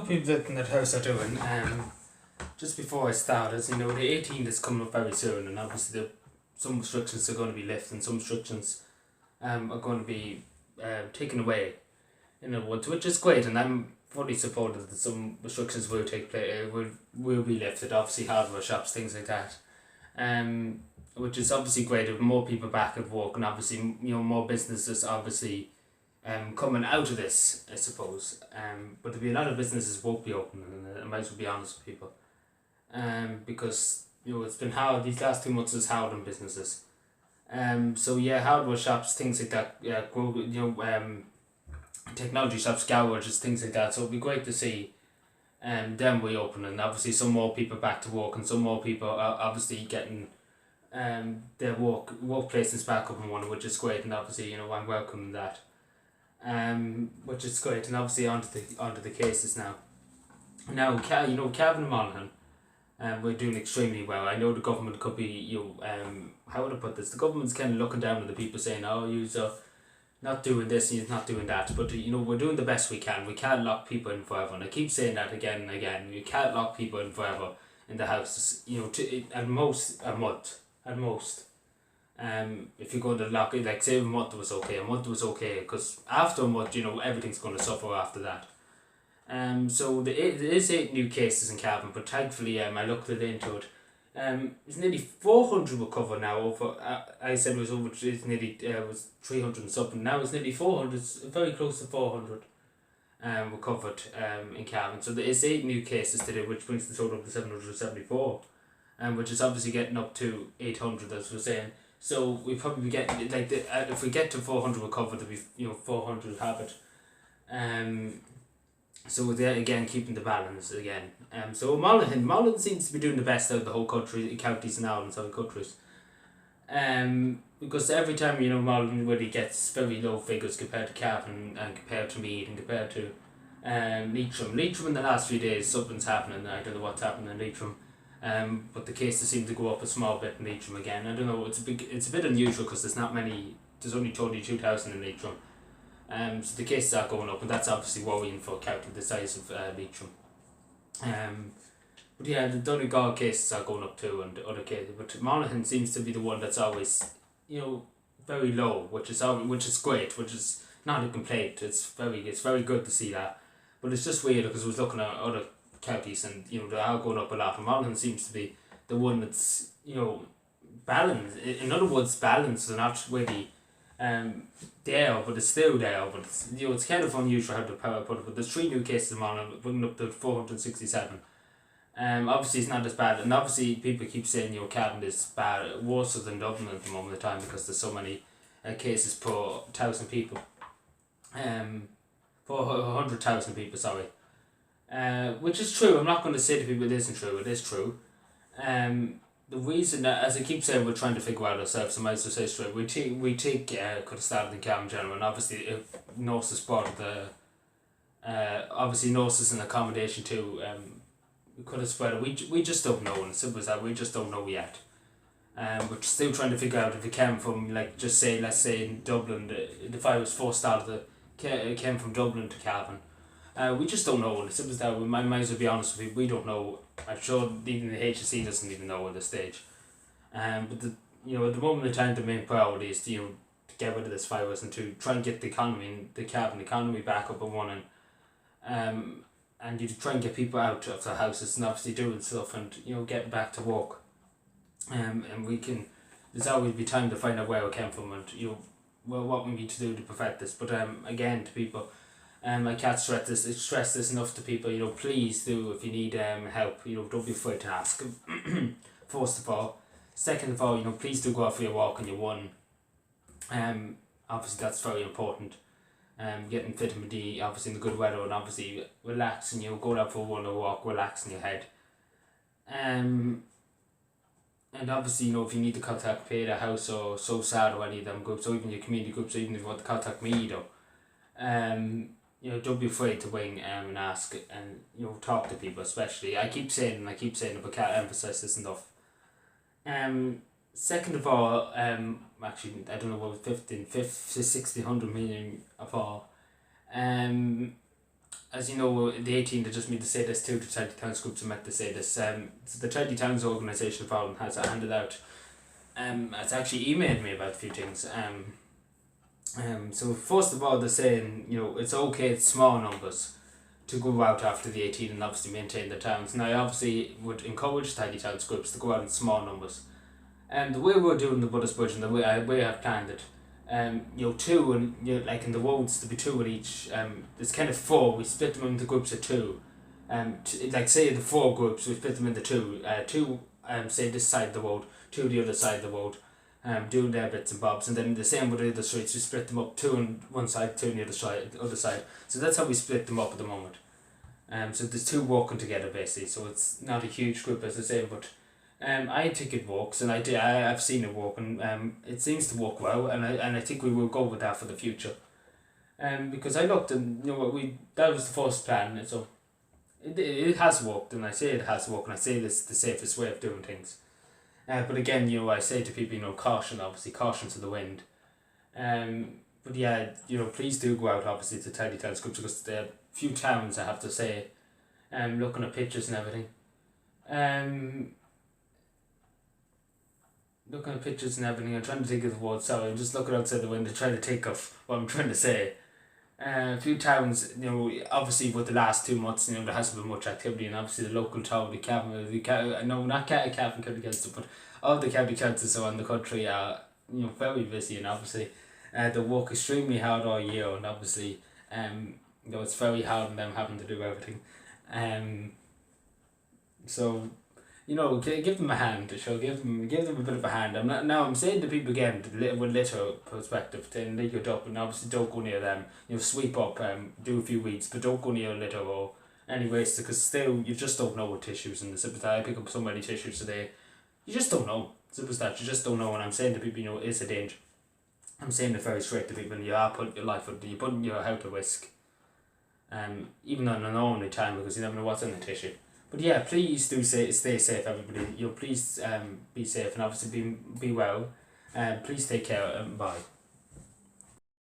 people in that house are doing. Just before I start, as you know, the 18th is coming up very soon, and obviously some restrictions are going to be lifted, and some restrictions are going to be taken away. Which is great, and I'm fully supportive that some restrictions will take place, will be lifted. Obviously, hardware shops, things like that. Which is obviously great. With more people back at work, and obviously more businesses obviously coming out of this, I suppose. But there'll be a lot of businesses won't be open, and I might as well be honest with people. Because it's been hard. These last 2 months is hard on businesses. So yeah, hardware shops, things like that. Yeah, technology shops, garages, things like that. So it'd be great to see them reopen, and obviously some more people back to work, and some more people are obviously getting their workplaces back up and running, which is great, and obviously I'm welcoming that. Which is great, and obviously onto the cases now. Now, Cavan and Monaghan, we're doing extremely well. I know the government could be, how would I put this? The government's kind of looking down on the people saying, oh, you're not doing this and you're not doing that. But, we're doing the best we can. We can't lock people in forever. And I keep saying that again and again. You can't lock people in forever in the house. At most, a month. At most. If you're going to lock it, like say a month was okay, because after a month, everything's going to suffer after that. So there is 8 new cases in Cavan, but thankfully I looked into it. It's nearly 400 recovered now. Over I said it was over. It's nearly was 300 and something. Now it's nearly 400. It's very close to 400. Recovered in Cavan. So there is 8 new cases today, which brings the total up to 774. Which is obviously getting up to 800, as we're saying. So we probably be getting if we get to 400 recovered, there'll be 400 have it. So there again, keeping the balance again. So Monaghan seems to be doing the best out of the whole country, counties and islands, other countries. Because every time Monaghan really gets very low figures compared to Cavan and compared to Meath and compared to Leitrim. Leitrim in the last few days something's happening. I don't know what's happening in Leitrim. But the cases seem to go up a small bit in Leitrim again. I don't know. It's a bit unusual because there's not many. There's only 22,000 in Leitrim. So the cases are going up, and that's obviously worrying for a county the size of Leitrim. But yeah, the Donegal cases are going up too, and other cases. But Monaghan seems to be the one that's always, very low, which is great, which is not a complaint. It's very good to see that. But it's just weird because I was looking at other counties, and they are going up a lot. And Monaghan seems to be the one that's balanced. In other words, balanced. They're not really there, but it's still there. But it's kind of unusual how the power put it. But there's 3 new cases in Monaghan, bringing up to 467. Obviously it's not as bad, and obviously people keep saying Cavan is bad, worse than Dublin at the moment of time because there's so many cases per 1,000 people. Per 100,000 people, sorry. Which is true. I'm not going to say to people it isn't true. It is true. The reason that, as I keep saying, we're trying to figure out ourselves, I might as well say straight, we could have started in Cavan General, and obviously if nurses part of the, obviously nurses and accommodation too, we could have spread it. We just don't know, and as simple as that, we just don't know yet. We're still trying to figure out if it came from, let's say in Dublin, if I was first started, it came from Dublin to Cavan. We just don't know, and as simple as that, we might as well be honest with you, we don't know. I'm sure even the HSE doesn't even know at this stage. But at the moment in time, the main priority is to get rid of this virus and to try and get the economy, the Cavan economy back up and running. And you try and get people out of their houses and obviously doing stuff and getting back to work. And there's always be time to find out where it came from and what we need to do to prevent this. But again, to people, I can't stress this enough to people. Please do, if you need help. Don't be afraid to ask. First of all, second of all, please do go out for your walk and your run. Obviously that's very important. Getting vitamin D, obviously in the good weather, and obviously relaxing. Going out for a run or walk, relaxing your head. And obviously, if you need to contact Peter House or So Sad or any of them groups, or even your community groups, or even if you want to contact me, don't be afraid to ring and ask and talk to people. Especially, I keep saying it, but can't emphasize this enough. Second of all, actually I don't know what 50, 60, 100 million of all. as you know, the 18 they just meet to say this too, the 20 towns groups are meant to say this. So the 20 towns organisation of Ireland has handed out, it's actually emailed me about a few things. So first of all, they're saying, it's okay, it's small numbers to go out after the 18 and obviously maintain the towns. Now, I obviously would encourage tidy towns groups to go out in small numbers. And the way we're doing the Buddhist Bridge and the way I've planned it, two, and like in the roads to be two in each. It's kind of four. We split them into groups of two. Like say the four groups, we split them into two. Two, say this side of the road, two the other side of the road. Doing their bits and bobs, and then the same with the other streets. We split them up, two on one side, two on the other side. So that's how we split them up at the moment. So there's two walking together basically. So it's not a huge group as I say, but I think it works, and I've seen it work, and it seems to work well, and I think we will go with that for the future. Because I looked and that was the first plan, and so it has worked, and I say it has worked, and I say this is the safest way of doing things. But again, I say to people, caution to the wind. But yeah, please do go out, obviously, to tidy towns groups, because there are a few towns, I have to say, looking at pictures and everything. Looking at pictures and everything, I'm trying to think of the word, sorry, I'm just looking outside the window, trying to think of what I'm trying to say. A few towns, obviously with the last 2 months, there hasn't been much activity, and obviously the local town, not Cavan County Council, but all the county councils around the country are, very busy, and obviously they work extremely hard all year, and obviously, it's very hard on them having to do everything. So, give them a hand. Give them a bit of a hand. I'm saying to people again, with litter perspective, to lick it up, and obviously don't go near them. Sweep up, do a few weeds, but don't go near litter or any waste, because still you just don't know with tissues, and the simple that I pick up so many tissues today, you just don't know. Simple as that, you just don't know. And I'm saying to people, it's a danger. I'm saying it very straight to people. You are putting your life, you're putting your health at risk. Even on an only time, because you never know what's in the tissue. But yeah, please do stay safe, everybody. Please be safe, and obviously be well. Please take care, and bye.